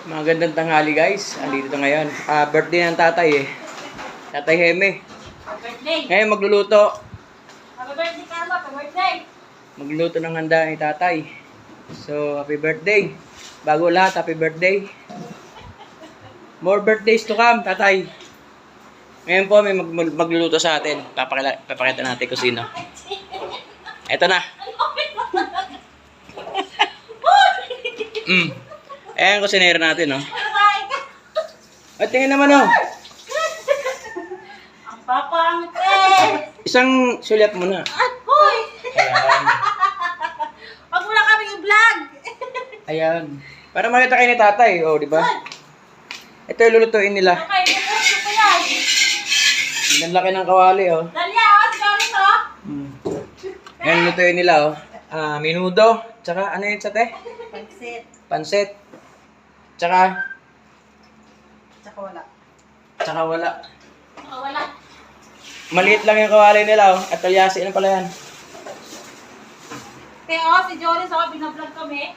Magandang tanghali guys. Andito ngayon. Birthday ng tatay eh. Tatay Heme. Birthday. Ngayon magluluto. Happy birthday, Carlo. Happy birthday. Magluluto ng handa ni tatay. So, happy birthday. Bago lahat, happy birthday. More birthdays to come, tatay. Ngayon po may magluluto sa atin. Papakita natin kung sino. Eto na. Ayan kusinero natin, oh. At tingin naman, oh. Ang papangit eh. Isang sulyap mo na. At boy. Ayan. Wag mo na kami i-vlog. Ayan. Para makita kayo ni tatay, oh, di ba? Ito yung lulutuin nila. Okay, gusto ko yan. Ang laki ng kawali, oh. Dalia, sorry to. Ayan, lutuin nila, oh. Minudo. Tsaka, ano yun sa te? Pansit. Pansit. Tsaka wala. Tsaka wala. Wala. Maliit lang yung kawali nila, oh. At talyasi na pala yan. Kaya si Jory, so binablog kami.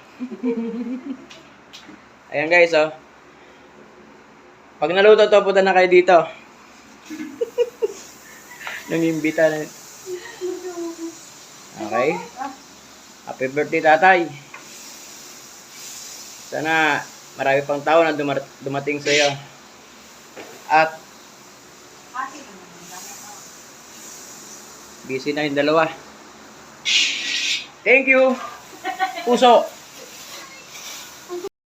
Ayan guys, oh. Pag naluto to, punta na kayo dito. Nangimbita na. Okay. Happy birthday, tatay. Sana marami pang tao na dumating sa iyo. At busy na yung dalawa. Thank you. Puso.